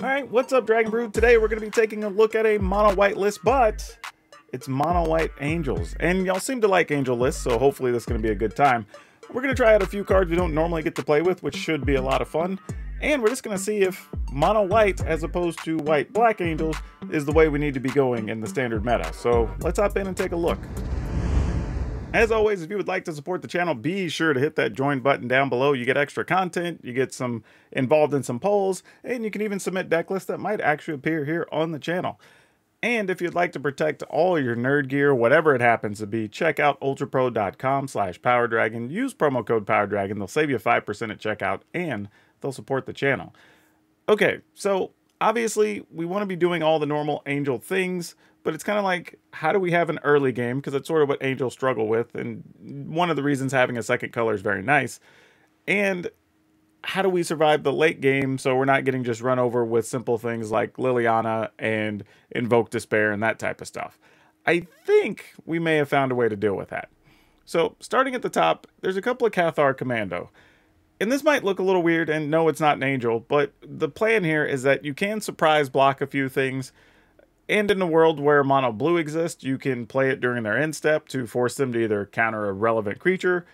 Alright, what's up, Dragon Brood? Today we're going to be taking a look at a mono white list, but it's mono white angels. And y'all seem to like angel lists, so hopefully this is going to be a good time. We're going to try out a few cards we don't normally get to play with, which should be a lot of fun. And we're just going to see if mono white, as opposed to white black angels, is the way we need to be going in the standard meta. So let's hop in and take a look. As always, if you would like to support the channel, be sure to hit that join button down below. You get extra content, you get some involved in some polls, and you can even submit deck lists that might actually appear here on the channel. And if you'd like to protect all your nerd gear, whatever it happens to be, check out ultrapro.com/PowrDragn. Use promo code PowrDragn. They'll save you 5% at checkout, and they'll support the channel. Okay, so obviously we want to be doing all the normal angel things, but it's kind of like, how do we have an early game? Because it's sort of what angels struggle with, and one of the reasons having a second color is very nice. And how do we survive the late game so we're not getting just run over with simple things like Liliana and Invoke Despair and that type of stuff? I think we may have found a way to deal with that. So starting at the top, there's a couple of Cathar Commando. And this might look a little weird, and no, it's not an angel, but the plan here is that you can surprise block a few things. And in a world where mono blue exists, you can play it during their end step to force them to either counter a relevant creature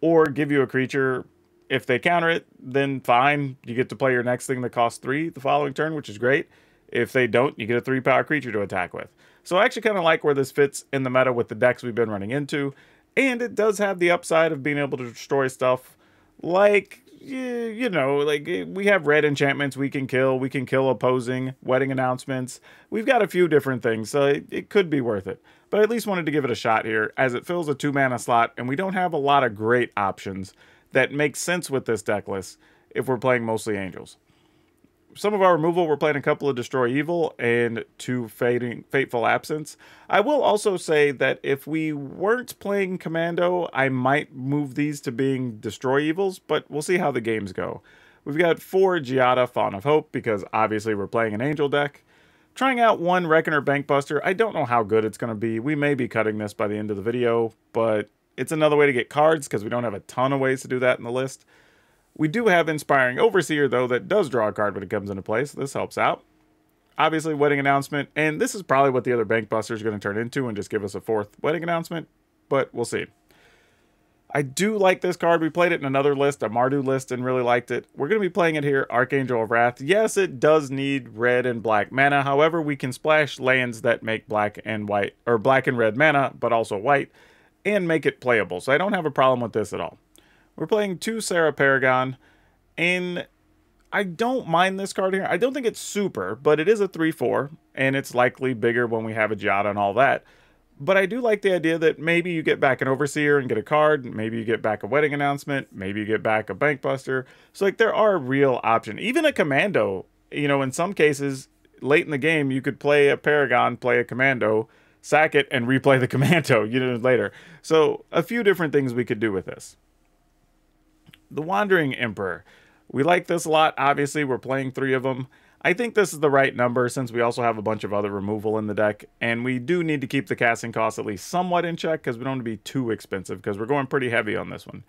or give you a creature. If they counter it, then fine. You get to play your next thing that costs 3 the following turn, which is great. If they don't, you get a 3-power creature to attack with. So I actually kind of like where this fits in the meta with the decks we've been running into. And it does have the upside of being able to destroy stuff like, you know, like we have red enchantments we can kill opposing, wedding announcements. We've got a few different things, so it could be worth it. But I at least wanted to give it a shot here, as it fills a 2-mana slot, and we don't have a lot of great options that make sense with this deck list if we're playing mostly angels. Some of our removal, we're playing a couple of Destroy Evil and 2 Fateful Absence. I will also say that if we weren't playing Commando, I might move these to being Destroy Evils, but we'll see how the games go. We've got 4 Giada Fawn of Hope, because obviously we're playing an angel deck. Trying out 1 Reckoner Bankbuster. I don't know how good it's going to be. We may be cutting this by the end of the video, but it's another way to get cards, because we don't have a ton of ways to do that in the list. We do have Inspiring Overseer, though, that does draw a card when it comes into play, so this helps out. Obviously, Wedding Announcement, and this is probably what the other Bank Buster is going to turn into and just give us a 4th Wedding Announcement, but we'll see. I do like this card. We played it in another list, a Mardu list, and really liked it. We're going to be playing it here, Archangel of Wrath. Yes, it does need red and black mana. However, we can splash lands that make black and white, or black and red mana, but also white, and make it playable. So I don't have a problem with this at all. We're playing 2 Sarah Paragon, and I don't mind this card here. I don't think it's super, but it is a 3/4, and it's likely bigger when we have a Giada and all that. But I do like the idea that maybe you get back an Overseer and get a card, maybe you get back a Wedding Announcement, maybe you get back a Bankbuster. So like there are real options. Even a Commando, you know, in some cases, late in the game, you could play a Paragon, play a Commando, sack it, and replay the Commando, you know, later. So a few different things we could do with this. The Wandering Emperor. We like this a lot. Obviously, we're playing 3 of them. I think this is the right number since we also have a bunch of other removal in the deck. And we do need to keep the casting cost at least somewhat in check because we don't want to be too expensive because we're going pretty heavy on this one.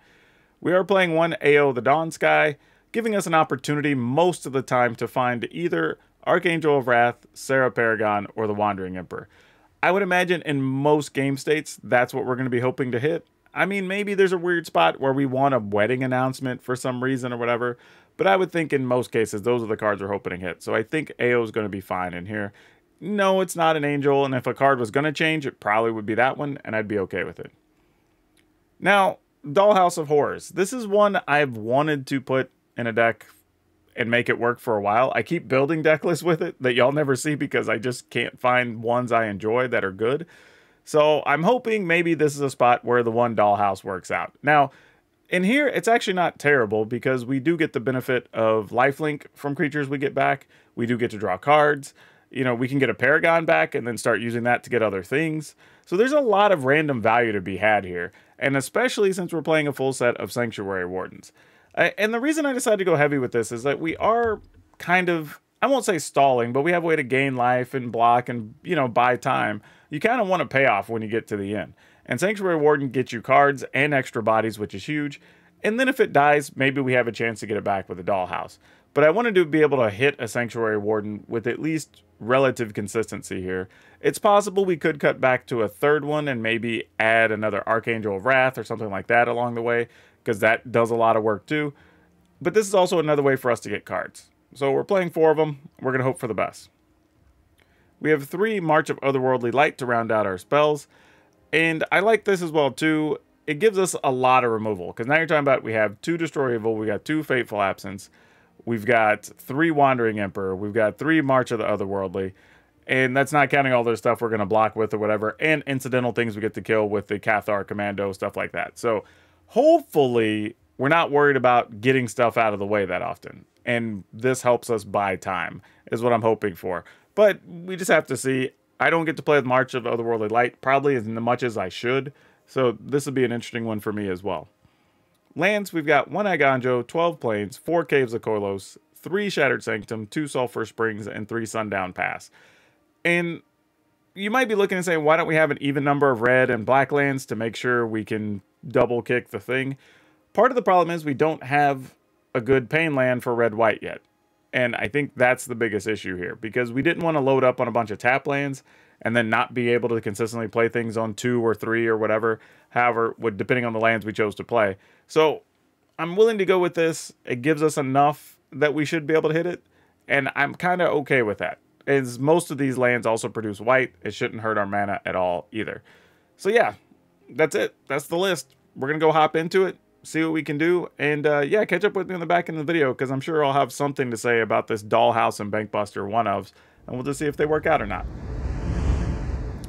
We are playing 1 AO the Dawn Sky, giving us an opportunity most of the time to find either Archangel of Wrath, Sarah Paragon, or the Wandering Emperor. I would imagine in most game states, that's what we're going to be hoping to hit. I mean, maybe there's a weird spot where we want a Wedding Announcement for some reason or whatever, but I would think in most cases, those are the cards we're hoping to hit. So I think AO is going to be fine in here. No, it's not an angel, and if a card was going to change, it probably would be that one, and I'd be okay with it. Now, Dollhouse of Horrors. This is one I've wanted to put in a deck and make it work for a while. I keep building deck lists with it that y'all never see because I just can't find ones I enjoy that are good. So I'm hoping maybe this is a spot where the 1 Dollhouse works out. Now, in here, it's actually not terrible because we do get the benefit of lifelink from creatures we get back. We do get to draw cards. You know, we can get a Paragon back and then start using that to get other things. So there's a lot of random value to be had here. And especially since we're playing a full set of Sanctuary Wardens. And the reason I decided to go heavy with this is that we are kind of, I won't say stalling, but we have a way to gain life and block and, you know, buy time. You kind of want to pay off when you get to the end. And Sanctuary Warden gets you cards and extra bodies, which is huge. And then if it dies, maybe we have a chance to get it back with a Dollhouse. But I wanted to be able to hit a Sanctuary Warden with at least relative consistency here. It's possible we could cut back to a third one and maybe add another Archangel of Wrath or something like that along the way, because that does a lot of work too. But this is also another way for us to get cards. So we're playing 4 of them. We're going to hope for the best. We have 3 March of Otherworldly Light to round out our spells. And I like this as well too. It gives us a lot of removal, because now you're talking about we have 2 Destroy Evil, we got 2 Fateful Absence, we've got 3 Wandering Emperor, we've got 3 March of the Otherworldly, and that's not counting all their stuff we're going to block with or whatever, and incidental things we get to kill with the Cathar Commando, stuff like that. So hopefully we're not worried about getting stuff out of the way that often, and this helps us buy time, is what I'm hoping for. But we just have to see. I don't get to play with March of Otherworldly Light probably as much as I should, so this will be an interesting one for me as well. Lands, we've got 1 Aganjo, 12 Plains, 4 Caves of Kolos, 3 Shattered Sanctum, 2 Sulphur Springs, and 3 Sundown Pass. And you might be looking and saying, why don't we have an even number of red and black lands to make sure we can double kick the thing? Part of the problem is we don't have a good pain land for red-white yet. And I think that's the biggest issue here, because we didn't want to load up on a bunch of tap lands and then not be able to consistently play things on 2 or 3 or whatever, however, depending on the lands we chose to play. So I'm willing to go with this. It gives us enough that we should be able to hit it, and I'm kind of okay with that. As most of these lands also produce white, it shouldn't hurt our mana at all either. So yeah, that's it. That's the list. We're going to go hop into it, see what we can do, and yeah, catch up with me on the back end of the video, because I'm sure I'll have something to say about this Dollhouse and Bankbuster one-ofs, and we'll just see if they work out or not.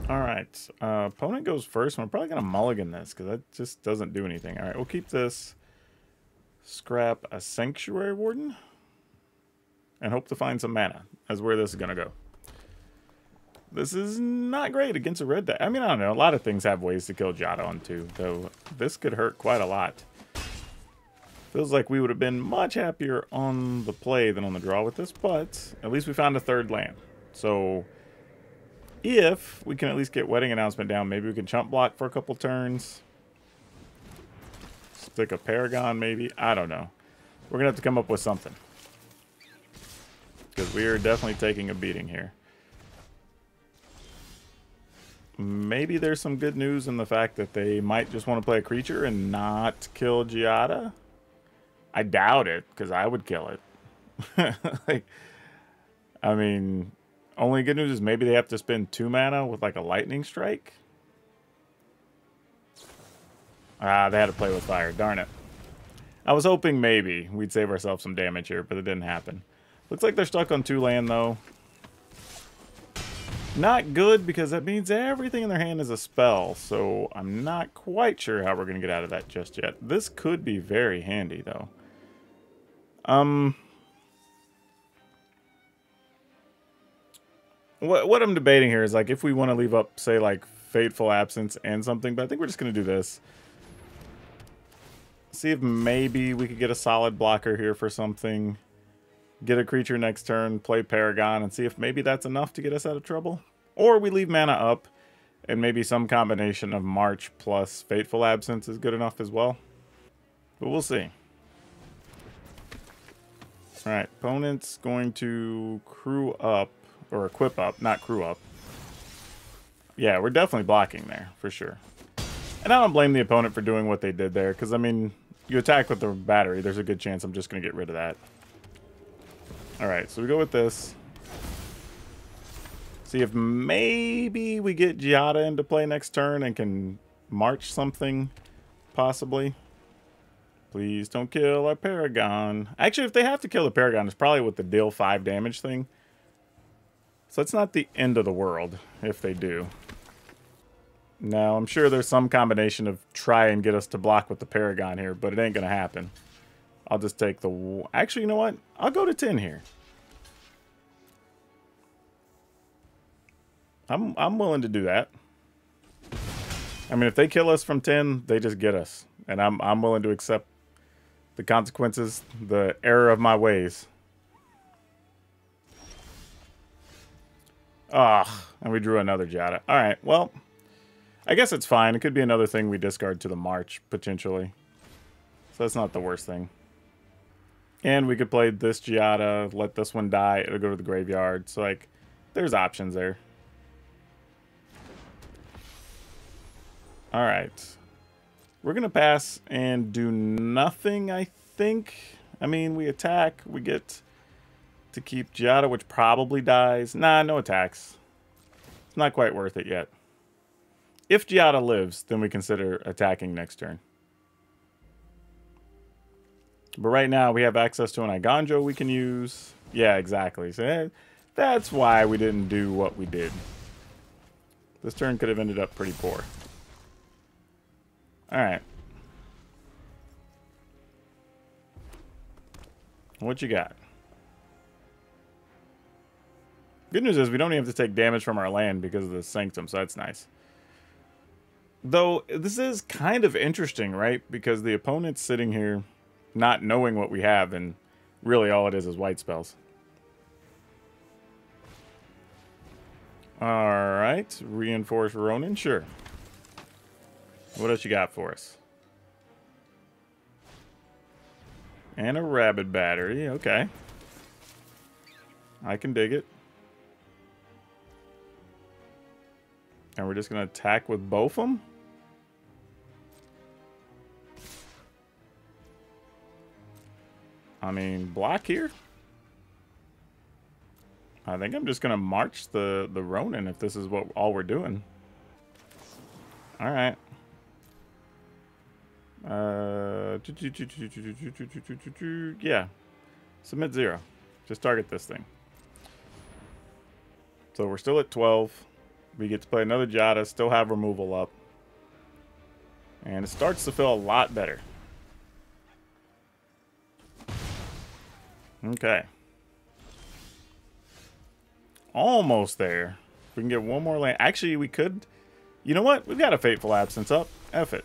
Alright, opponent goes first. I'm probably going to mulligan this, because that just doesn't do anything. Alright, we'll keep this, scrap a Sanctuary Warden, and hope to find some mana. That's where this is going to go. This is not great against a red deck. I mean, I don't know. A lot of things have ways to kill Giada on 2, though this could hurt quite a lot. Feels like we would have been much happier on the play than on the draw with this, but at least we found a 3rd land. So if we can at least get Wedding Announcement down, maybe we can chump block for a couple turns. Stick a Paragon, maybe. I don't know. We're going to have to come up with something, because we are definitely taking a beating here. Maybe there's some good news in the fact that they might just want to play a creature and not kill Giada. I doubt it, because I would kill it. Like, I mean, only good news is maybe they have to spend 2 mana with like a Lightning Strike. Ah, they had to play with fire. Darn it. I was hoping maybe we'd save ourselves some damage here, but it didn't happen. Looks like they're stuck on 2 land, though. Not good, because that means everything in their hand is a spell, so I'm not quite sure how we're going to get out of that just yet. This could be very handy, though. What I'm debating here is, like, if we want to leave up, say, like, Fateful Absence and something, but I think we're just going to do this. See if maybe we could get a solid blocker here for something. Get a creature next turn, play Paragon, and see if maybe that's enough to get us out of trouble. Or we leave mana up, and maybe some combination of March plus Fateful Absence is good enough as well. But we'll see. Alright, opponent's going to crew up, or equip up, not crew up. Yeah, we're definitely blocking there, for sure. And I don't blame the opponent for doing what they did there, because, I mean, you attack with the battery, there's a good chance I'm just going to get rid of that. Alright, so we go with this. See if maybe we get Giada into play next turn and can march something, possibly. Please don't kill our Paragon. Actually, if they have to kill the Paragon, it's probably with the deal 5 damage thing. So it's not the end of the world if they do. Now, I'm sure there's some combination of try and get us to block with the Paragon here, but it ain't going to happen. I'll just take the... Actually, you know what? I'll go to 10 here. I'm willing to do that. I mean, if they kill us from 10, they just get us. And I'm willing to accept the consequences, the error of my ways. Ah, and we drew another Giada. All right, well, I guess it's fine. It could be another thing we discard to the March, potentially. So that's not the worst thing. And we could play this Giada, let this one die, it'll go to the graveyard. So, like, there's options there. Alright. We're going to pass and do nothing, I think. I mean, we attack, we get to keep Giada, which probably dies. Nah, no attacks. It's not quite worth it yet. If Giada lives, then we consider attacking next turn. But right now, we have access to an Iganjo we can use. Yeah, exactly. So that's why we didn't do what we did. This turn could have ended up pretty poor. Alright. What you got? Good news is we don't even have to take damage from our land because of the Sanctum, so that's nice. Though, this is kind of interesting, right? Because the opponent's sitting here not knowing what we have, and really all it is white spells. Alright, reinforce Ronin, sure. What else you got for us? And a Rabid Battery, okay. I can dig it. And we're just going to attack with both of them? I mean, block here? I think I'm just going to march the Ronin if this is what all we're doing. Alright. Yeah. Submit 0. Just target this thing. So we're still at 12. We get to play another Giada, still have removal up. And it starts to feel a lot better. Okay. Almost there. If we can get one more land. Actually, we could. You know what? We've got a Fateful Absence up. F it.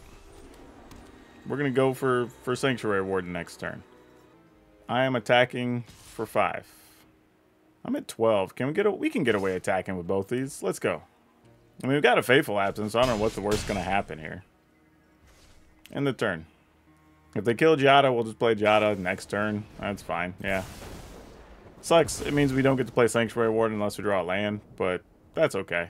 We're going to go for Sanctuary Warden next turn. I am attacking for 5. I'm at 12. Can we can get away attacking with both these. Let's go. I mean, we've got a Fateful Absence, so I don't know what's the worst going to happen here. End the turn. If they kill Giada, we'll just play Giada next turn. That's fine, yeah. Sucks. It means we don't get to play Sanctuary Warden unless we draw a land, but that's okay.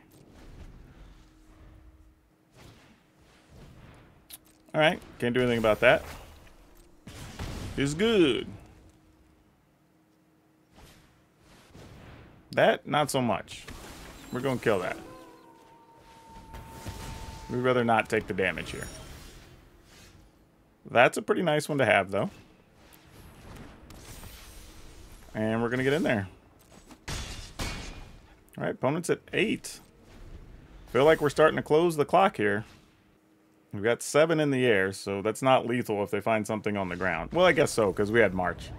Alright, can't do anything about that. It's good. That, not so much. We're going to kill that. We'd rather not take the damage here. That's a pretty nice one to have, though. And we're going to get in there. Alright, opponent's at 8. Feel like we're starting to close the clock here. We've got 7 in the air, so that's not lethal if they find something on the ground. Well, I guess so, because we had March.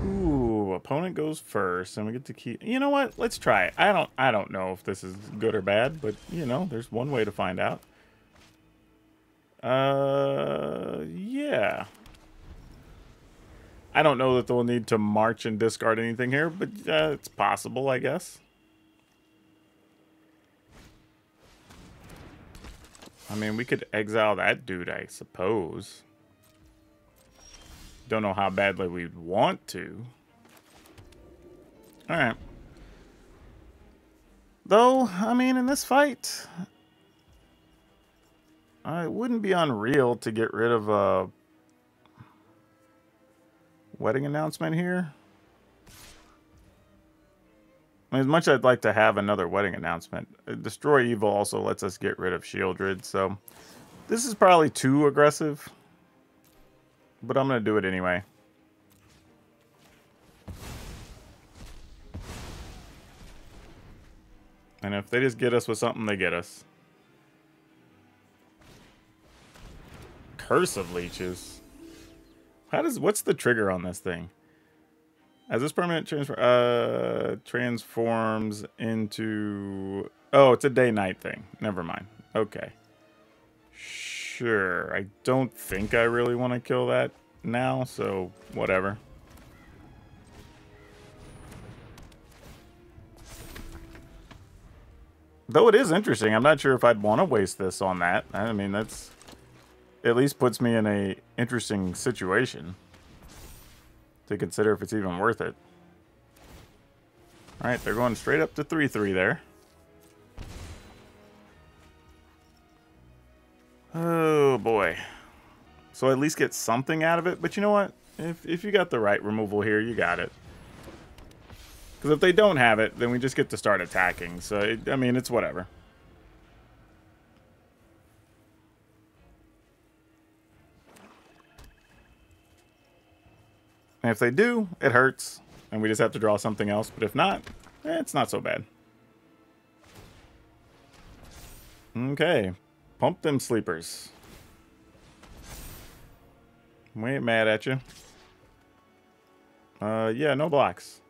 Ooh, opponent goes first, and we get to keep... You know what? Let's try it. I don't know if this is good or bad, but, you know, there's one way to find out. Yeah. I don't know that they'll need to march and discard anything here, but it's possible, I guess. I mean, we could exile that dude, I suppose. Don't know how badly we'd want to. Alright. Though, I mean, in this fight... it wouldn't be unreal to get rid of a wedding announcement here. I mean, as much as I'd like to have another wedding announcement, Destroy Evil also lets us get rid of Shieldred, so this is probably too aggressive, but I'm going to do it anyway. And if they just get us with something, they get us. Curse of Leeches. What's the trigger on this thing? As this permanent transforms into... Oh, it's a day-night thing. Never mind. Okay. Sure. I don't think I really want to kill that now, so whatever. Though it is interesting, I'm not sure if I'd want to waste this on that. I mean, that's... At least puts me in a interesting situation. to consider if it's even worth it. Alright, they're going straight up to 3-3 there. Oh boy. So at least get something out of it, but you know what? If you got the right removal here, you got it. Because if they don't have it, then we just get to start attacking. So, I mean, it's whatever. And if they do, it hurts. And we just have to draw something else. But if not, it's not so bad. Okay. Pump them sleepers. We ain't mad at you. Yeah, no blocks.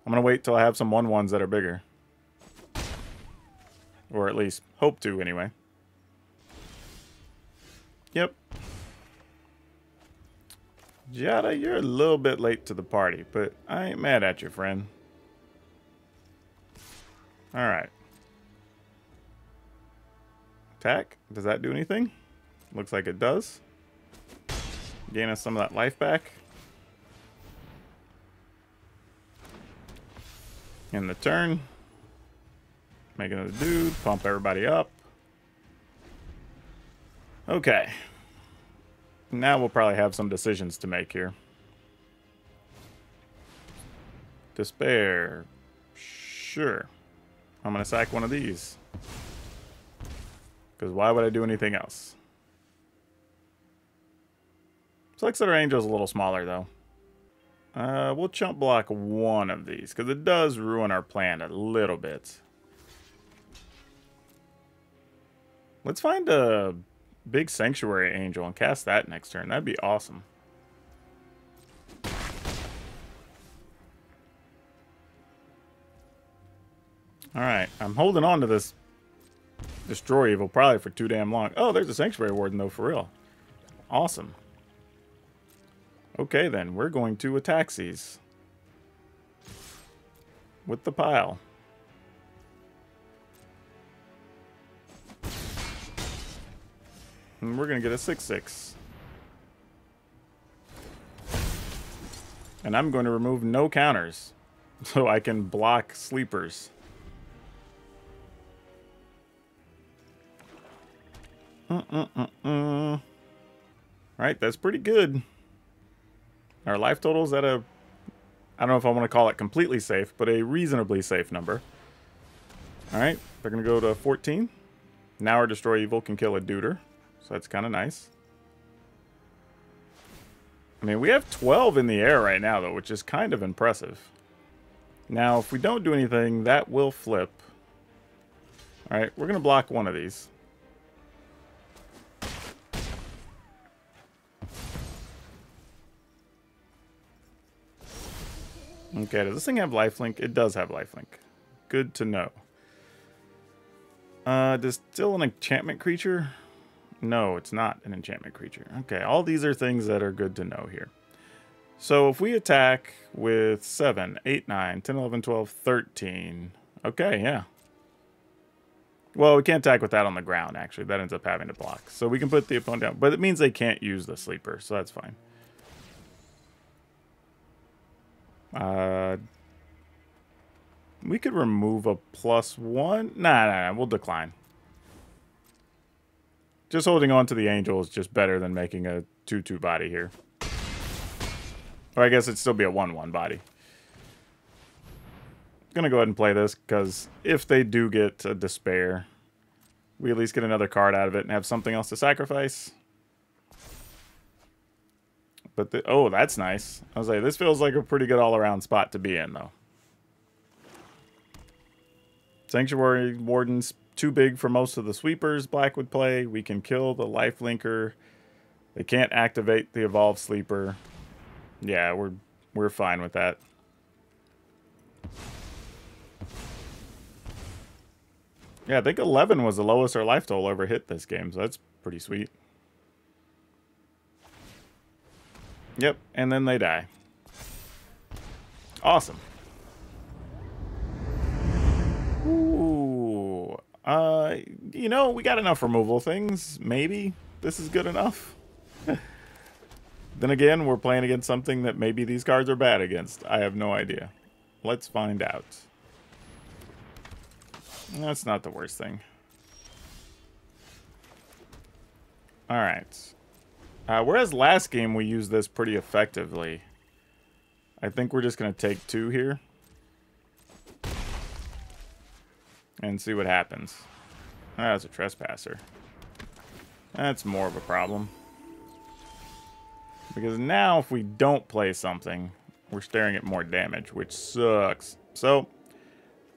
I'm going to wait till I have some 1/1s that are bigger. Or at least hope to, anyway. Yep. Jada, you're a little bit late to the party, but I ain't mad at you, friend. Alright. Attack. Does that do anything? Looks like it does. Gain us some of that life back. In the turn. Make another dude. Pump everybody up. Okay. Now we'll probably have some decisions to make here. Despair. Sure. I'm going to sack one of these. Because why would I do anything else? Selector Angel's a little smaller, though. We'll chump block one of these, because it does ruin our plan a little bit. Let's find a big Sanctuary Angel and cast that next turn. That'd be awesome. Alright, I'm holding on to this Destroy Evil probably for too damn long. Oh, there's a Sanctuary Warden, though, for real. Awesome. Okay, then. We're going to attack these. With the pile. And we're going to get a 6/6. And I'm going to remove no counters. So I can block sleepers. Alright, that's pretty good. Our life total's at a... I don't know if I want to call it completely safe, but a reasonably safe number. Alright, they're going to go to 14. Now our Destroy Evil can kill a Duder. So that's kind of nice. I mean, we have 12 in the air right now, though, which is kind of impressive. Now, if we don't do anything, that will flip. Alright, we're going to block one of these. Okay, does this thing have lifelink? It does have lifelink. Good to know. Does still an enchantment creature? No, it's not an enchantment creature. Okay, all these are things that are good to know here. So if we attack with 7, 8, 9, 10, 11, 12, 13. Okay, yeah. Well, we can't attack with that on the ground, actually. That ends up having to block. So we can put the opponent down. But it means they can't use the sleeper, so that's fine. We could remove a +1. Nah, we'll decline. Just holding on to the Angel is just better than making a 2/2 body here. Or I guess it'd still be a 1/1 body. Gonna go ahead and play this, because if they do get a Despair, we at least get another card out of it and have something else to sacrifice. But oh, that's nice. I was like, this feels like a pretty good all-around spot to be in, though. Sanctuary Warden's too big for most of the sweepers Black would play. We can kill the lifelinker. They can't activate the Evolved Sleeper. Yeah, we're fine with that. Yeah, I think 11 was the lowest our life total ever hit this game, so that's pretty sweet. Yep, and then they die. Awesome. Ooh. You know, we got enough removal things. Maybe this is good enough. Then again, we're playing against something that maybe these cards are bad against. I have no idea. Let's find out. That's not the worst thing. Alright. Whereas last game we used this pretty effectively. I think we're just going to take 2 here. And see what happens. That's a trespasser. That's more of a problem. Because now if we don't play something, we're staring at more damage, which sucks. So,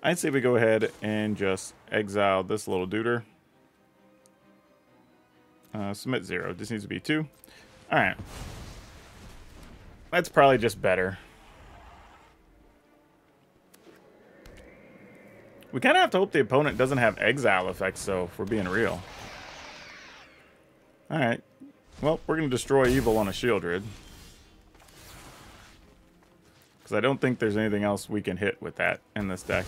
I'd say we go ahead and just exile this little duder. Submit 0. This needs to be 2. Alright. That's probably just better. We kind of have to hope the opponent doesn't have exile effects, though, if we're being real. Alright. Well, we're going to destroy evil on a Shieldred. Because I don't think there's anything else we can hit with that in this deck.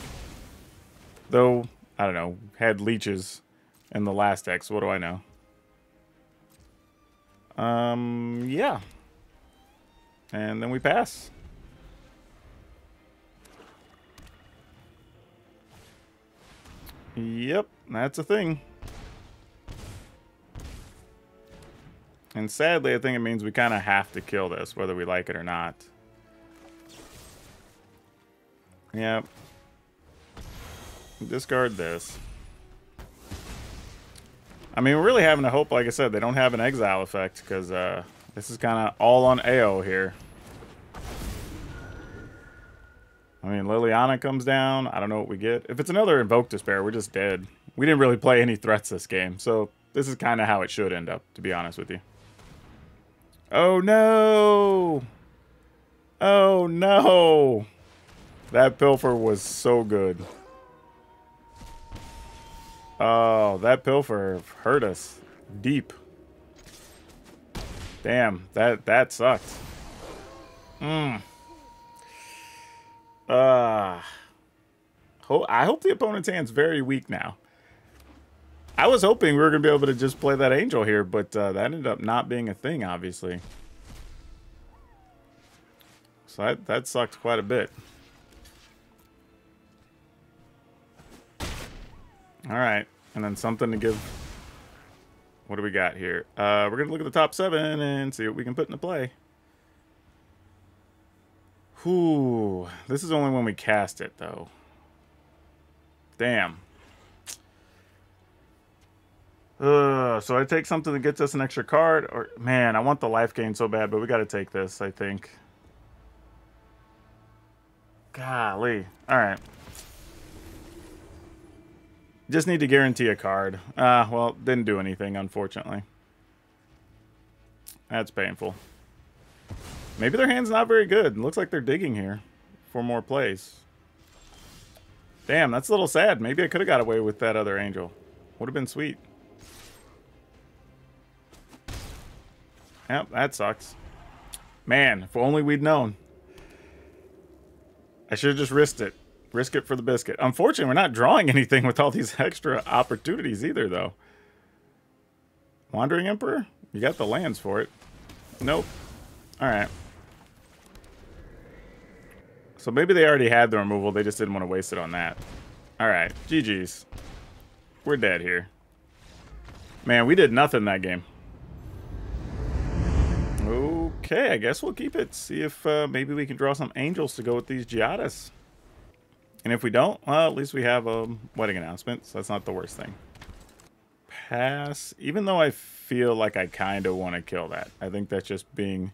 Though, I don't know, had leeches in the last deck, so what do I know? Yeah. And then we pass. Yep, that's a thing. And sadly, I think it means we kind of have to kill this, whether we like it or not. Yep. Discard this. I mean, we're really having to hope, like I said, they don't have an exile effect, because this is kind of all on AO here. I mean, Liliana comes down. I don't know what we get. If it's another Invoke Despair, we're just dead. We didn't really play any threats this game, so this is kind of how it should end up, to be honest with you. Oh, no! Oh, no! That Pilfer was so good. Oh, that Pilfer hurt us deep. Damn, that sucked. I hope the opponent's hand's very weak now. I was hoping we were going to be able to just play that Angel here, but that ended up not being a thing, obviously. So that sucked quite a bit. Alright, and then something to give... What do we got here? We're going to look at the top 7 and see what we can put into play. Whew. This is only when we cast it, though. Damn. So I take something that gets us an extra card, or... Man, I want the life gain so bad, but we got to take this, I think. Golly. Alright. Just need to guarantee a card. Well, didn't do anything, unfortunately. That's painful. Maybe their hand's not very good. It looks like they're digging here for more plays. Damn, that's a little sad. Maybe I could have got away with that other Angel. Would have been sweet. Yep, that sucks. Man, if only we'd known. I should have just risked it. Risk it for the biscuit. Unfortunately, we're not drawing anything with all these extra opportunities either, though. Wandering Emperor? You got the lands for it. Nope. Alright. So maybe they already had the removal. They just didn't want to waste it on that. Alright. GG's. We're dead here. Man, we did nothing that game. Okay, I guess we'll keep it. See if maybe we can draw some angels to go with these Giadas. And if we don't, well, at least we have a wedding announcement, so that's not the worst thing. Pass. Even though I feel like I kind of want to kill that. I think that's just being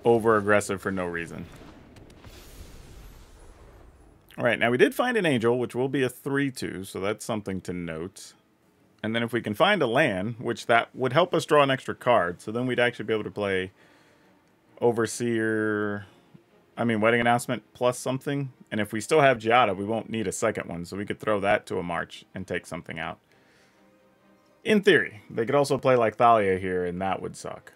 over-aggressive for no reason. Alright, now we did find an angel, which will be a 3/2, so that's something to note. And then if we can find a land, which that would help us draw an extra card, so then we'd actually be able to play Overseer... Wedding Announcement plus something. And if we still have Giada, we won't need a second one. So we could throw that to a March and take something out. In theory. They could also play like Thalia here, and that would suck.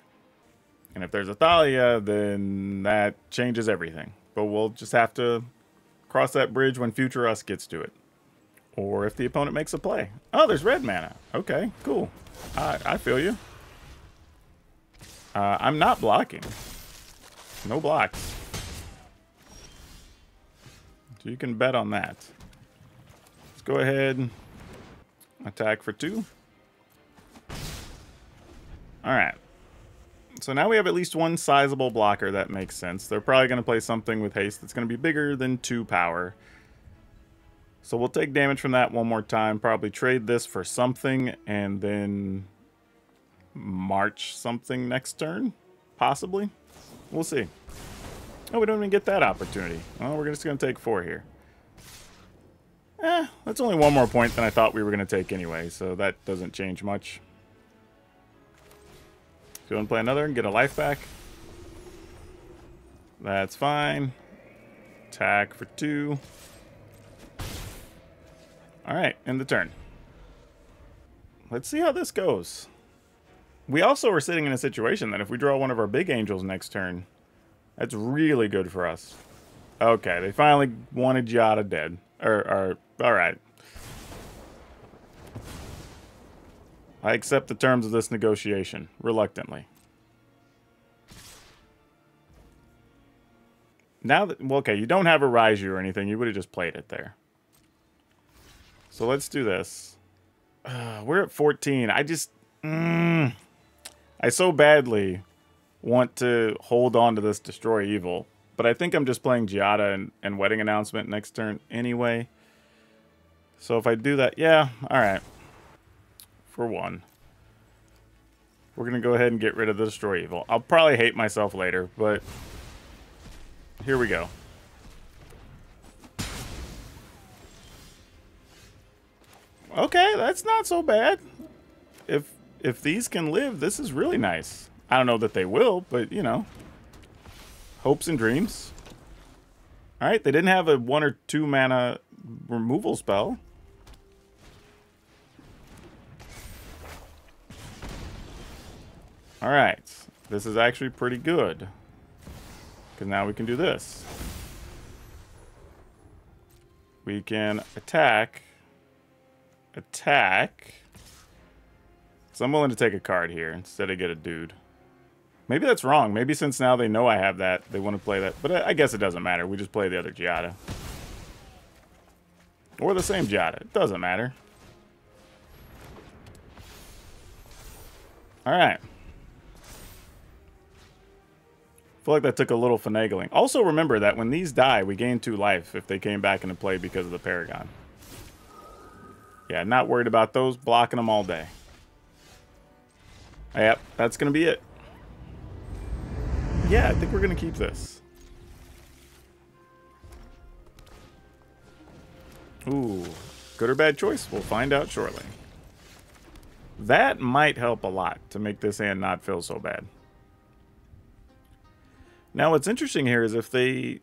And if there's a Thalia, then that changes everything. But we'll just have to cross that bridge when future us gets to it. Or if the opponent makes a play. Oh, there's red mana. Okay, cool. I feel you. I'm not blocking. No blocks. So you can bet on that. Let's go ahead and attack for 2. Alright. So now we have at least one sizable blocker. That makes sense. They're probably going to play something with haste that's going to be bigger than 2 power. So we'll take damage from that one more time. Probably trade this for something and then march something next turn. Possibly. We'll see. Oh, we don't even get that opportunity. Well, we're just going to take 4 here. That's only one more point than I thought we were going to take anyway, so that doesn't change much. If you want to play another and get a life back, that's fine. Attack for 2. Alright, end the turn. Let's see how this goes. We also are sitting in a situation that if we draw one of our big angels next turn, that's really good for us. Okay, they finally wanted Giada dead. Alright. I accept the terms of this negotiation, reluctantly. Now that, well, okay, you don't have a Raiju or anything, you would have just played it there. So let's do this. We're at 14. I just, I so badly want to hold on to this Destroy Evil. But I think I'm just playing Giada and Wedding Announcement next turn anyway. So if I do that, yeah, alright. For 1. We're going to go ahead and get rid of the Destroy Evil. I'll probably hate myself later, but here we go. Okay, that's not so bad. If these can live, this is really nice. I don't know that they will, but, you know. Hopes and dreams. Alright, they didn't have a 1 or 2 mana removal spell. Alright, this is actually pretty good. Because now we can do this. We can attack. So I'm willing to take a card here instead of get a dude. Maybe that's wrong. Maybe since now they know I have that, they want to play that. But I guess it doesn't matter. We just play the other Giada. Or the same Giada. It doesn't matter. Alright. Feel like that took a little finagling. Also remember that when these die, we gain 2 life if they came back into play because of the Paragon. Yeah, not worried about those. Blocking them all day. Yep, that's going to be it. Yeah, I think we're going to keep this. Ooh, good or bad choice? We'll find out shortly. That might help a lot to make this hand not feel so bad. Now, what's interesting here is if they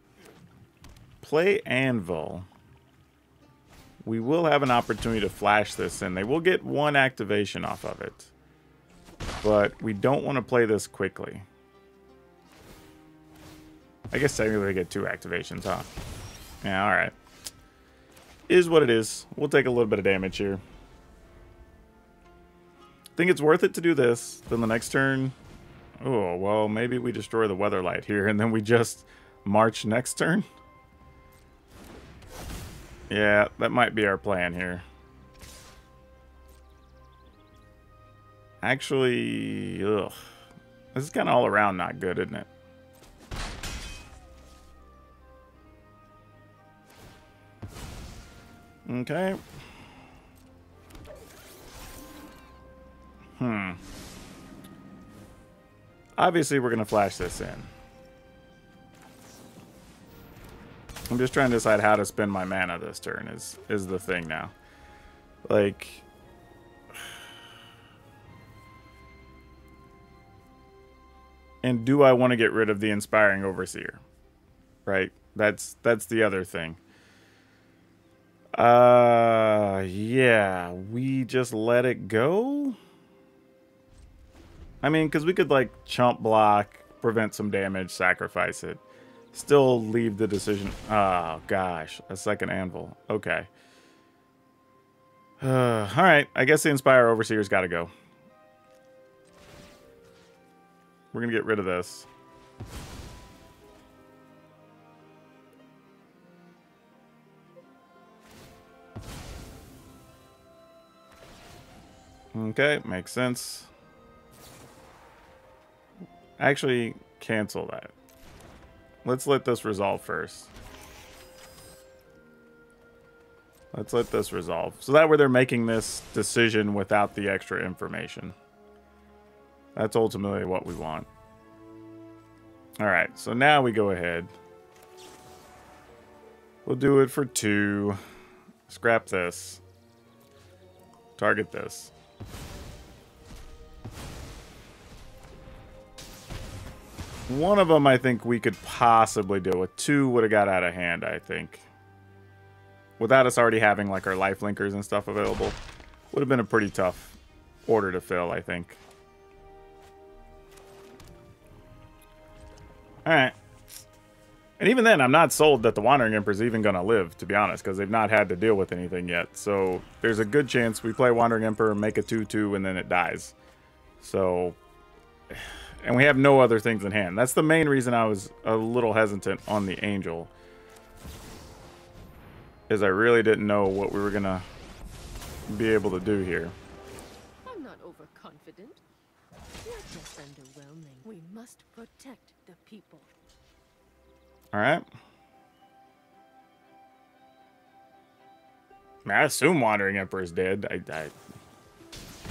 play Anvil, we will have an opportunity to flash this in. They will get 1 activation off of it. But we don't want to play this quickly. I guess technically they get 2 activations, huh? Yeah, alright. Is what it is. We'll take a little bit of damage here. Think it's worth it to do this. Then the next turn... Oh, well, maybe we destroy the Weatherlight here and then we just march next turn. Yeah, that might be our plan here. Actually, ugh. This is kind of all around not good, isn't it? Okay. Obviously, we're going to flash this in. I'm just trying to decide how to spend my mana this turn is the thing now. Like... And do I want to get rid of the Inspiring Overseer? Right? That's the other thing. Yeah, we just let it go? I mean, because we could, like, chump block, prevent some damage, sacrifice it. Still leave the decision. Oh, gosh. A second Anvil. Okay. Alright, I guess the Inspire Overseer's got to go. We're going to get rid of this. Okay, makes sense. Actually, cancel that. Let's let this resolve first. Let's let this resolve. So that way they're making this decision without the extra information. That's ultimately what we want. Alright, so now we go ahead. We'll do it for 2. Scrap this. Target this. One of them I think we could possibly deal with. 2 would have got out of hand, I think. Without us already having like our life linkers and stuff available. Would have been a pretty tough order to fill, I think. Alright. And even then, I'm not sold that the Wandering Emperor is even going to live, to be honest, because they've not had to deal with anything yet. So there's a good chance we play Wandering Emperor, make a 2/2, and then it dies. So, and we have no other things in hand. That's the main reason I was a little hesitant on the Angel. Is I really didn't know what we were going to be able to do here. I'm not overconfident. You're just underwhelming. We must protect the people. Alright. I assume Wandering Emperor is dead.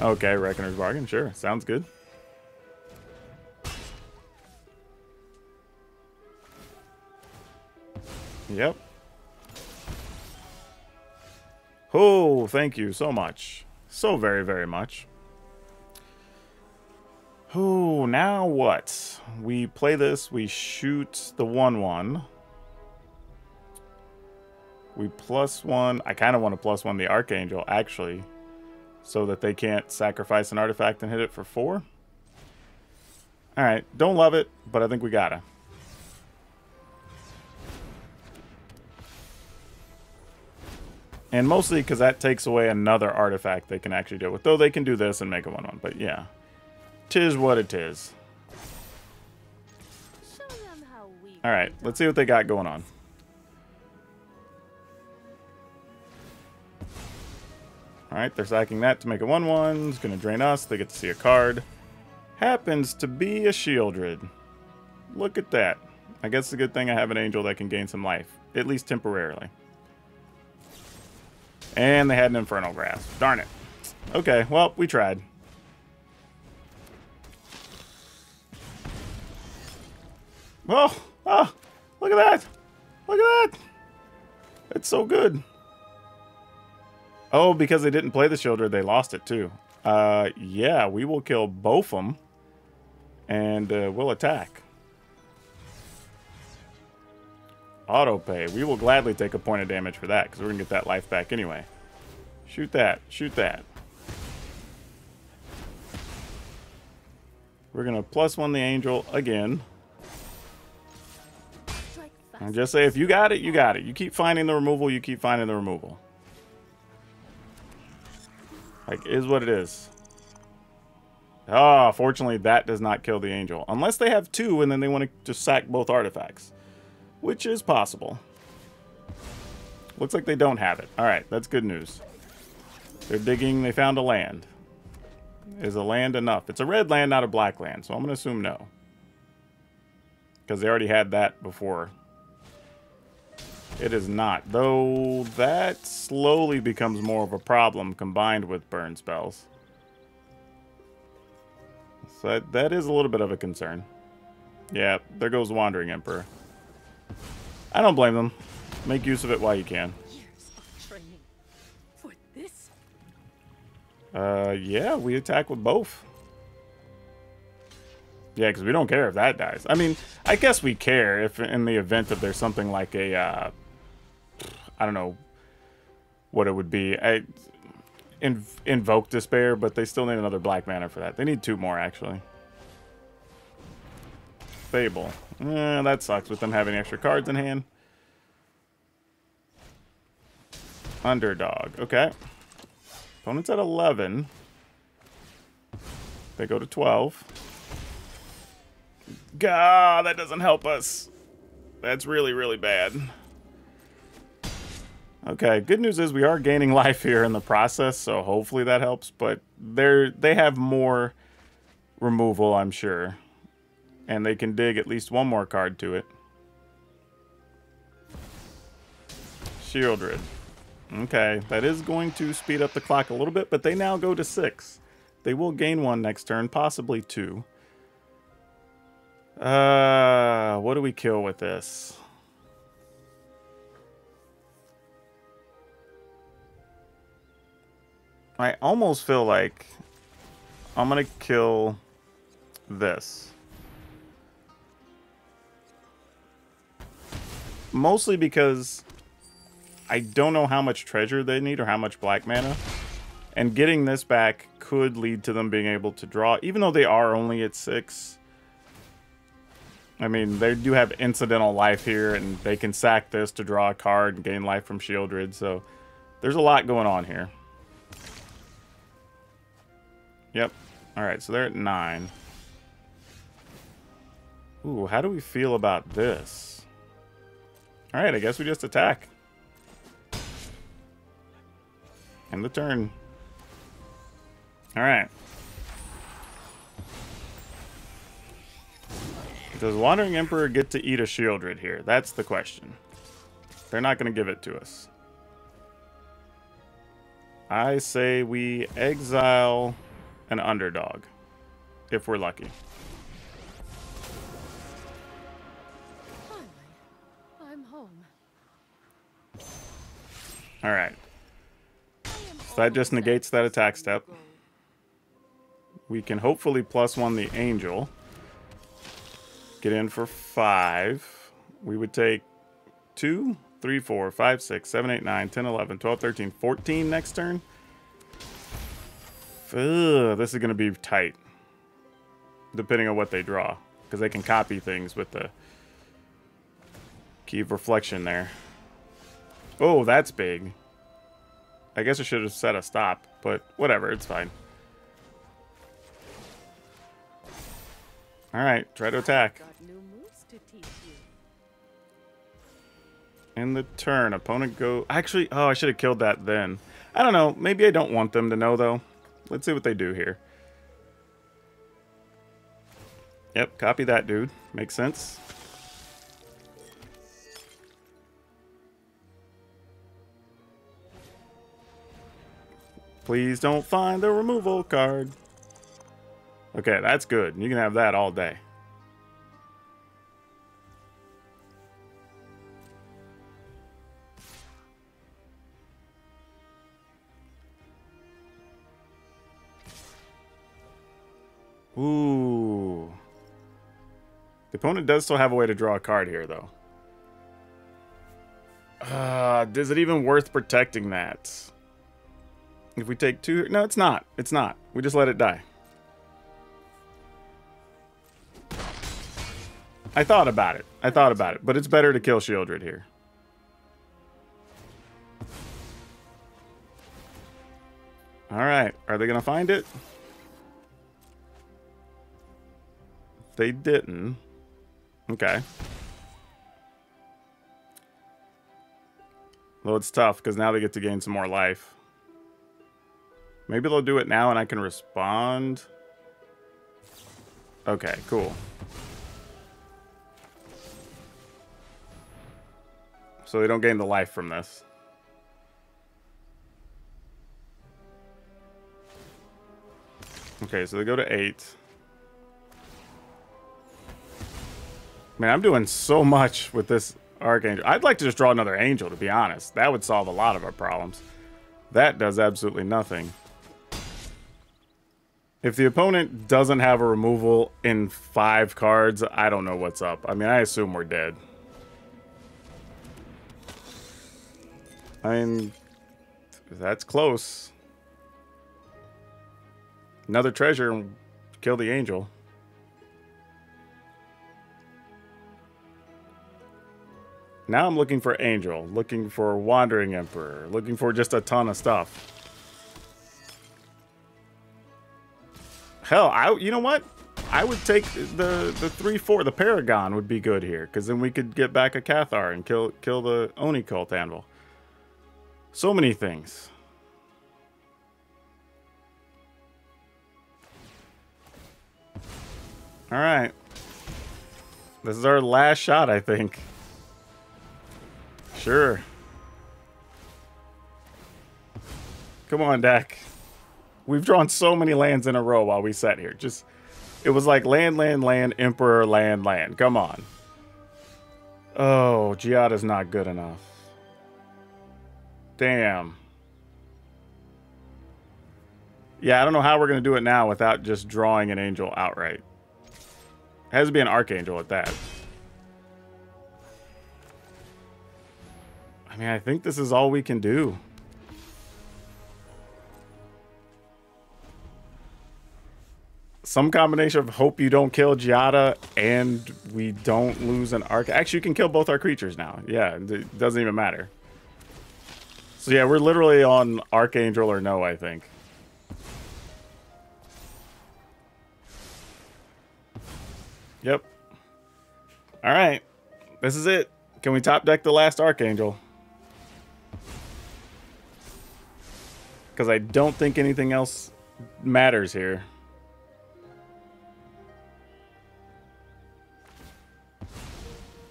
Okay, Reckoner's Bargain. Sure, sounds good. Yep. Oh, thank you so much. So very, very much. Oh, now what? We play this, we shoot the 1/1. We +1. I kind of want to +1 the Archangel, actually, so that they can't sacrifice an artifact and hit it for 4. Alright, don't love it, but I think we gotta. And mostly because that takes away another artifact they can actually deal with. Though they can do this and make a 1/1, but yeah. 'Tis what it is. Alright, let's see what they got going on. Alright, they're sacking that to make a 1/1. It's going to drain us. They get to see a card. Happens to be a Shieldred. Look at that. I guess it's a good thing I have an Angel that can gain some life. At least temporarily. And they had an Infernal Grasp. Darn it. Okay, well, we tried. Oh, oh, look at that. Look at that. It's so good. Oh, because they didn't play the Shieldred, they lost it too. Yeah, we will kill both of them. And we'll attack. Auto pay. We will gladly take a point of damage for that, because we're going to get that life back anyway. Shoot that. Shoot that. We're going to +1 the Angel again. And just say, if you got it, you got it. You keep finding the removal, you keep finding the removal. Like, is what it is. Ah, fortunately, that does not kill the Angel. Unless they have 2, and then they want to just sack both artifacts. Which is possible. Looks like they don't have it. Alright, that's good news. They're digging, they found a land. Is a land enough? It's a red land, not a black land, so I'm going to assume no. Because they already had that before. It is not. Though that slowly becomes more of a problem combined with burn spells. So that is a little bit of a concern. Yeah, there goes Wandering Emperor. I don't blame them. Make use of it while you can. Years of training for this. Yeah, we attack with both. Yeah, because we don't care if that dies. I mean, I guess we care if in the event that there's something like a, I don't know what it would be. Invoke Despair, but they still need another black mana for that. They need 2 more, actually. Fable. That sucks with them having extra cards in hand. Underdog. Okay. Opponent's at 11. They go to 12. God, that doesn't help us. That's really, really bad. Okay, good news is we are gaining life here in the process, so hopefully that helps. But they have more removal, I'm sure. And they can dig at least one more card to it. Shieldred. Okay, that is going to speed up the clock a little bit, but they now go to 6. They will gain 1 next turn, possibly 2. What do we kill with this? I almost feel like I'm going to kill this. Mostly because I don't know how much treasure they need or how much black mana. And getting this back could lead to them being able to draw, even though they are only at 6. I mean, they do have incidental life here, and they can sack this to draw a card and gain life from Shieldred, so there's a lot going on here. Yep. Alright, so they're at 9. Ooh, how do we feel about this? Alright, I guess we just attack. End the turn. Alright. Does Wandering Emperor get to eat a Shieldred here? That's the question. They're not going to give it to us. I say we exile an underdog, if we're lucky. Finally, I'm home. Alright. So that just negates that attack step. We can hopefully +1 the Angel. Get in for 5. We would take 2, 3, 4, 5, 6, 7, 8, 9, 10, 11, 12, 13, 14 next turn. Ugh, this is going to be tight. Depending on what they draw. Because they can copy things with the Key of Reflection there. Oh, that's big. I guess I should have set a stop. But whatever, it's fine. Alright, try to attack. In the turn, opponent go... Actually, oh, I should have killed that then. I don't know. Maybe I don't want them to know, though. Let's see what they do here. Yep, copy that, dude. Makes sense. Please don't find the removal card. Okay, that's good. You can have that all day. Ooh. The opponent does still have a way to draw a card here, though. Is it even worth protecting that? If we take 2... No, it's not. It's not. We just let it die. I thought about it. But it's better to kill Shieldred here. Alright. Are they going to find it? They didn't. Okay. Well, it's tough, because now they get to gain some more life. Maybe they'll do it now and I can respond. Okay, cool. So they don't gain the life from this. Okay, so they go to 8. Man, I'm doing so much with this Archangel. I'd like to just draw another Angel, to be honest. That would solve a lot of our problems. That does absolutely nothing. If the opponent doesn't have a removal in 5 cards, I don't know what's up. I mean, I assume we're dead. I mean, that's close. Another treasure and kill the Angel. Now I'm looking for Angel, looking for Wandering Emperor, looking for just a ton of stuff. Hell, you know what? I would take the 3/4. The Paragon would be good here, because then we could get back a Cathar and kill the Oni Cult Anvil. So many things. All right. This is our last shot, I think. Sure. Come on, deck. We've drawn so many lands in a row while we sat here. Just, it was like land, land, land, Emperor, land, land. Come on. Oh, Giada's not good enough. Damn. Yeah, I don't know how we're going to do it now without just drawing an angel outright. It has to be an Archangel at that. I mean, I think this is all we can do. Some combination of hope you don't kill Giada and we don't lose an Arch. Actually, you can kill both our creatures now. Yeah, it doesn't even matter. So yeah, we're literally on Archangel or no, I think. Yep. All right. This is it. Can we top deck the last Archangel? Because I don't think anything else matters here.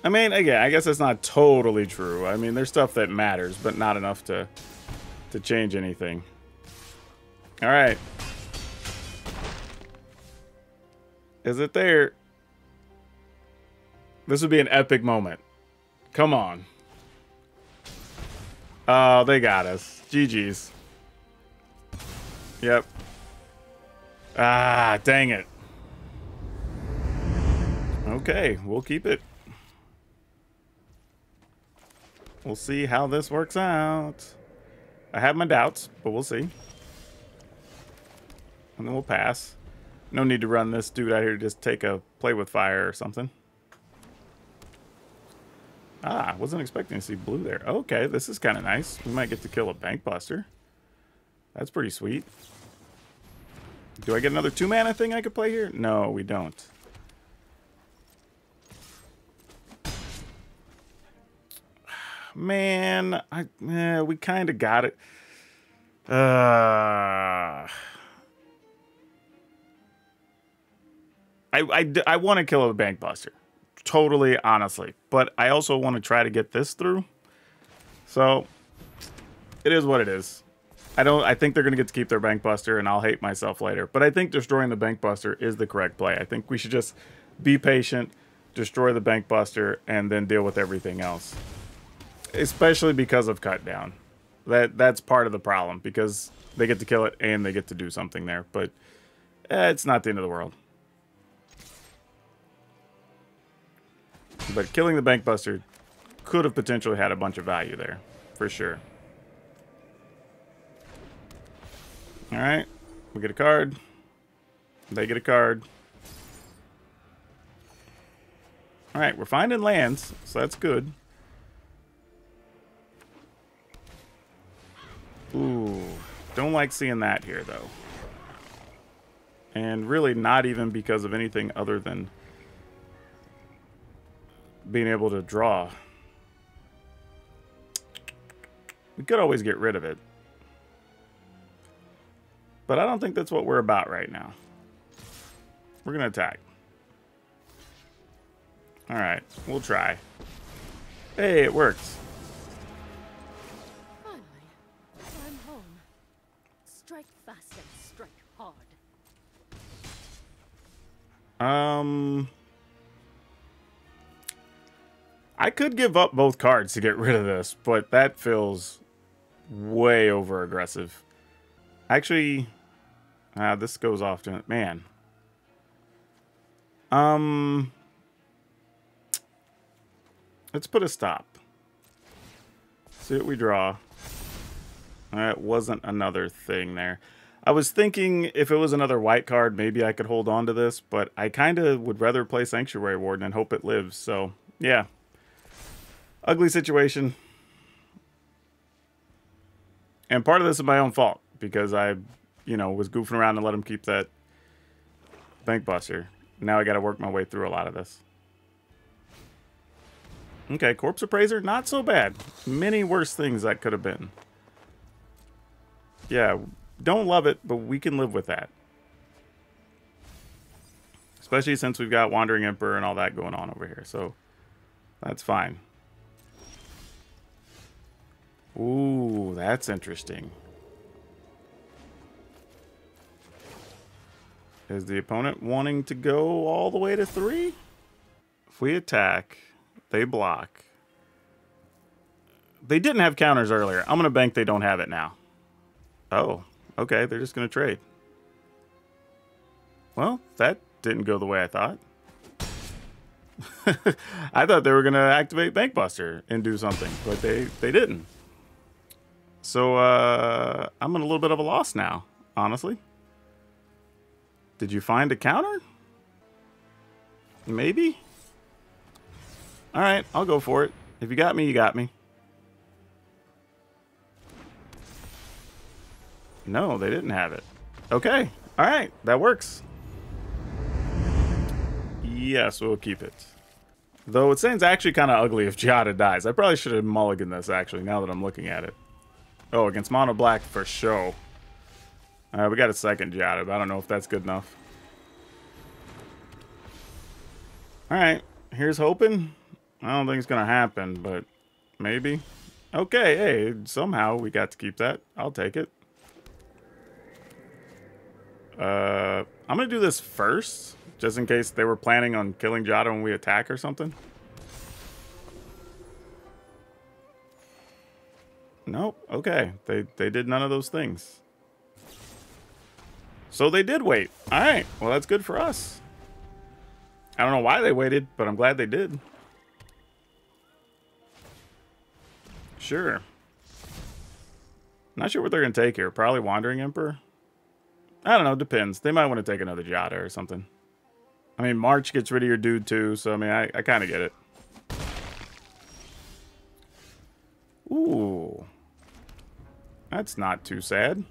I mean, again, I guess it's not totally true. I mean, there's stuff that matters, but not enough to change anything. All right. Is it there? This would be an epic moment. Come on. Oh, they got us. GG's. Yep. Ah, dang it. Okay, we'll keep it. We'll see how this works out. I have my doubts, but we'll see. And then we'll pass. No need to run this dude out here to just take a play with fire or something. Ah, wasn't expecting to see blue there. Okay, this is kind of nice. We might get to kill a Bank Buster. That's pretty sweet. Do I get another 2-mana thing I could play here? No, we don't. Man, we kind of got it. I want to kill a Bank Buster. Totally, honestly. But I also want to try to get this through. So, it is what it is. I think they're going to get to keep their Bank Buster, and I'll hate myself later. But I think destroying the Bank Buster is the correct play. I think we should just be patient, destroy the Bank Buster, and then deal with everything else. Especially because of cut down. That's part of the problem, because they get to kill it and they get to do something there. But it's not the end of the world. But killing the Bank Buster could have potentially had a bunch of value there, for sure. Alright, we get a card. They get a card. Alright, we're finding lands, so that's good. Ooh, don't like seeing that here, though. And really not even because of anything other than being able to draw. We could always get rid of it. But I don't think that's what we're about right now. We're going to attack. Alright, we'll try. Hey, it worked. Finally, I'm home. Strike fast and strike hard. I could give up both cards to get rid of this, but that feels way over aggressive. Actually, this goes off to man. Let's put a stop. See what we draw. That wasn't another thing there. I was thinking if it was another white card, maybe I could hold on to this, but I kind of would rather play Sanctuary Warden and hope it lives. So, yeah. Ugly situation. And part of this is my own fault, because I, was goofing around and let him keep that Bank Buster. Now I got to work my way through a lot of this. Okay, Corpse Appraiser, not so bad. Many worse things that could have been. Yeah, don't love it, but we can live with that. Especially since we've got Wandering Emperor and all that going on over here, so that's fine. Ooh, that's interesting. Is the opponent wanting to go all the way to 3? If we attack, they block. They didn't have counters earlier. I'm going to bank they don't have it now. Oh, okay. They're just going to trade. Well, that didn't go the way I thought. I thought they were going to activate Bankbuster and do something, but they didn't. So I'm in a little bit of a loss now, honestly. Did you find a counter? Maybe? All right, I'll go for it. If you got me, you got me. No, they didn't have it. Okay, all right, that works. Yes, we'll keep it. Though it sounds actually kind of ugly if Giada dies. I probably should have mulliganed this, actually, now that I'm looking at it. Oh, against Mono Black for show. We got a second Giada, but I don't know if that's good enough. Alright, here's hoping. I don't think it's going to happen, but maybe. Okay, hey, somehow we got to keep that. I'll take it. I'm going to do this first, just in case they were planning on killing Giada when we attack or something. Nope, okay. They did none of those things. So they did wait. Alright, well that's good for us. I don't know why they waited, but I'm glad they did. Sure. Not sure what they're going to take here. Probably Wandering Emperor? I don't know, depends. They might want to take another Giada or something. I mean, March gets rid of your dude too, so I mean, I kind of get it. Ooh. That's not too sad.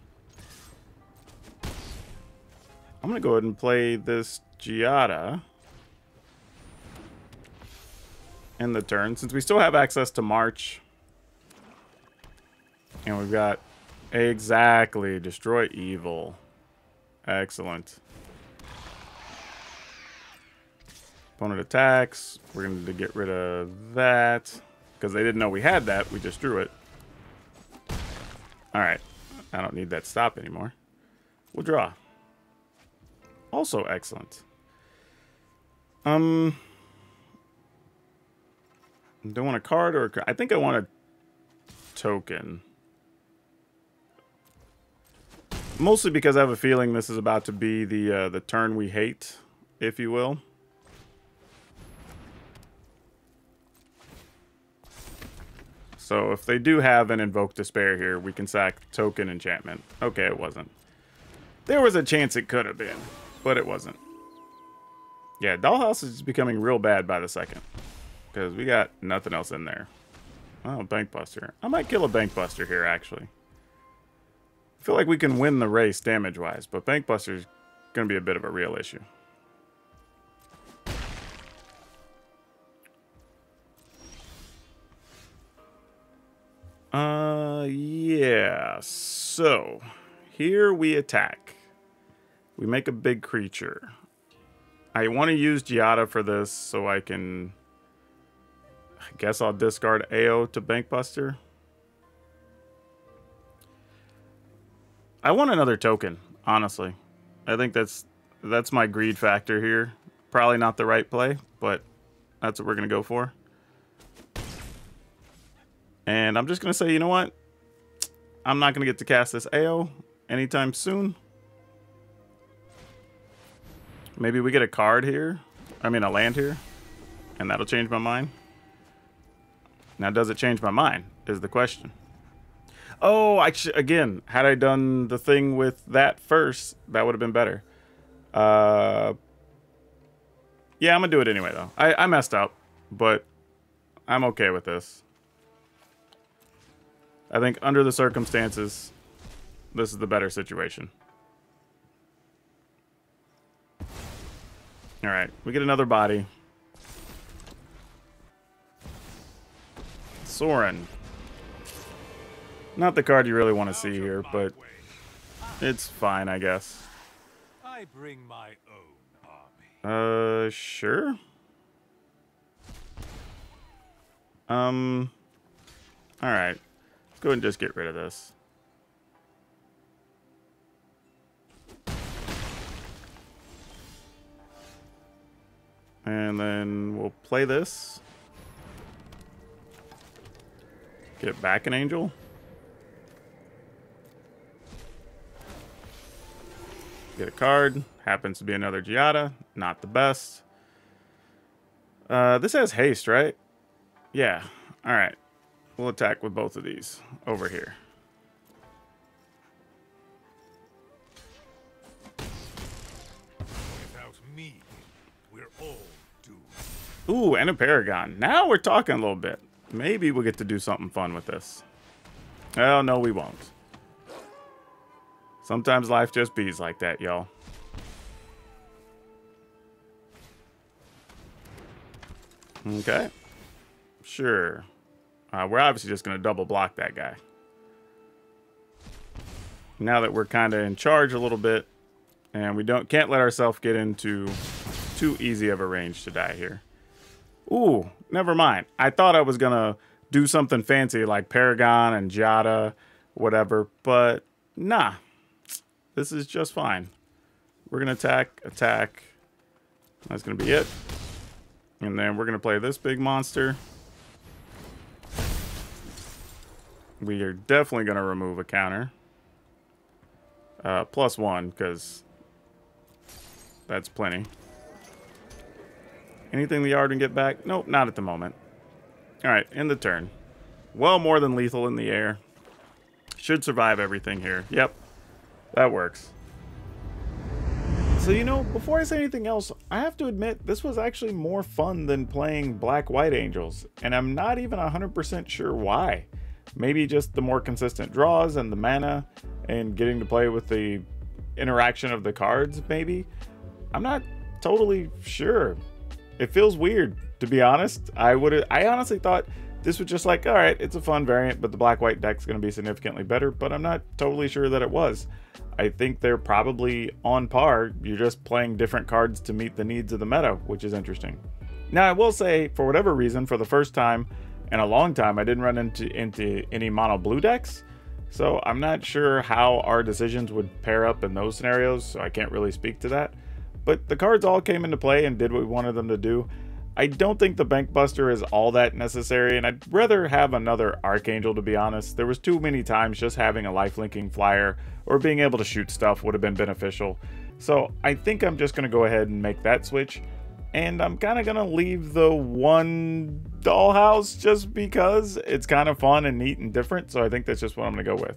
I'm going to go ahead and play this Giada in the turn, since we still have access to March. And we've got exactly Destroy Evil. Excellent. Opponent attacks. We're going to get rid of that. Because they didn't know we had that. We just drew it. Alright. I don't need that stop anymore. We'll draw. Also excellent. Do I want a card or a card? I think I want a token. Mostly because I have a feeling this is about to be the turn we hate, if you will. So if they do have an Invoke Despair here, we can sack token enchantment. Okay, it wasn't. There was a chance it could have been, but it wasn't. Yeah, Dollhouse is becoming real bad by the second. Because we got nothing else in there. Oh, Bankbuster. I might kill a Bankbuster here, actually. I feel like we can win the race damage-wise, but Bankbuster's going to be a bit of a real issue. Yeah. So, here we attack. We make a big creature. I want to use Giada for this so I can... I guess I'll discard AO to Bankbuster. I want another token, honestly. I think that's my greed factor here. Probably not the right play, but that's what we're going to go for. And I'm just going to say, you know what? I'm not going to get to cast this AO anytime soon. Maybe we get a card here. I mean, a land here. And that'll change my mind. Now, does it change my mind, is the question. Oh, again, had I done the thing with that first, that would have been better. Yeah, I'm going to do it anyway, though. I messed up, but I'm okay with this. I think under the circumstances, this is the better situation. All right, we get another body. Soren. Not the card you really want to see here, but it's fine, I guess. I bring my own army. Sure. All right. Let's go ahead and just get rid of this. And then we'll play this. Get back an angel. Get a card. Happens to be another Giada. Not the best. This has haste, right? Yeah. All right. We'll attack with both of these over here. Without me, we're all doomed. Ooh, and a Paragon. Now we're talking a little bit. Maybe we'll get to do something fun with this. Oh, no, we won't. Sometimes life just bees like that, y'all. Okay. Sure. We're obviously just going to double block that guy. Now that we're kind of in charge a little bit, and we can't let ourselves get into too easy of a range to die here. Ooh, never mind. I thought I was going to do something fancy like Paragon and Giada, whatever, but nah. This is just fine. We're going to attack. That's going to be it. And then we're going to play this big monster. We are definitely going to remove a counter. +1, because that's plenty. Anything the yard can get back? Nope, not at the moment. Alright, end the turn. Well, more than lethal in the air. Should survive everything here. Yep, that works. So, you know, before I say anything else, I have to admit this was actually more fun than playing Black-White Angels. And I'm not even 100% sure why. Maybe just the more consistent draws and the mana and getting to play with the interaction of the cards, maybe? I'm not totally sure. It feels weird, to be honest. I honestly thought this was just like, all right, it's a fun variant, but the black-white deck's going to be significantly better, but I'm not totally sure that it was. I think they're probably on par. You're just playing different cards to meet the needs of the meta, which is interesting. Now, I will say, for whatever reason, for the first time in a long time, I didn't run into any mono blue decks. So I'm not sure how our decisions would pair up in those scenarios, so I can't really speak to that. But the cards all came into play and did what we wanted them to do. I don't think the Bank Buster is all that necessary, and I'd rather have another Archangel, to be honest. There was too many times just having a life-linking flyer or being able to shoot stuff would have been beneficial. So I think I'm just going to go ahead and make that switch. And I'm kind of going to leave the one dollhouse just because it's kind of fun and neat and different. So I think that's just what I'm going to go with.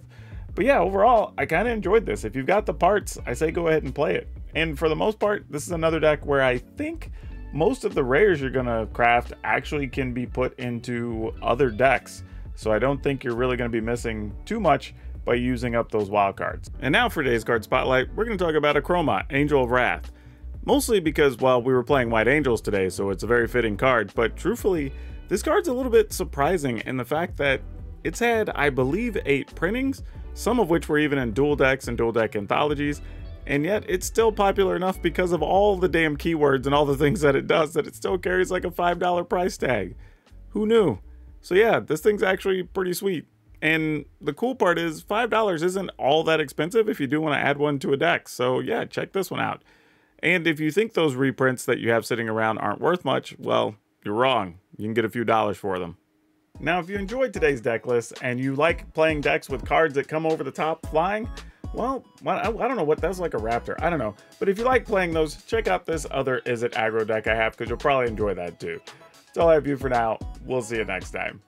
But yeah, overall, I kind of enjoyed this. If you've got the parts, I say go ahead and play it. And for the most part, this is another deck where I think most of the rares you're going to craft actually can be put into other decks. So I don't think you're really going to be missing too much by using up those wild cards. And now for today's card spotlight, we're going to talk about Akroma, Angel of Wrath. Mostly because, well, we were playing White Angels today, so it's a very fitting card. But truthfully, this card's a little bit surprising in the fact that it's had, I believe, 8 printings, some of which were even in dual decks and dual deck anthologies. And yet it's still popular enough because of all the damn keywords and all the things that it does that it still carries like a $5 price tag. Who knew? So yeah, this thing's actually pretty sweet. And the cool part is $5 isn't all that expensive if you do want to add one to a deck. So yeah, check this one out. And if you think those reprints that you have sitting around aren't worth much, well, you're wrong. You can get a few dollars for them. Now, if you enjoyed today's deck list and you like playing decks with cards that come over the top flying, well, I don't know what that's like, a raptor. I don't know. But if you like playing those, check out this other Is It Aggro deck I have, because you'll probably enjoy that too. That's all I have for you for now. We'll see you next time.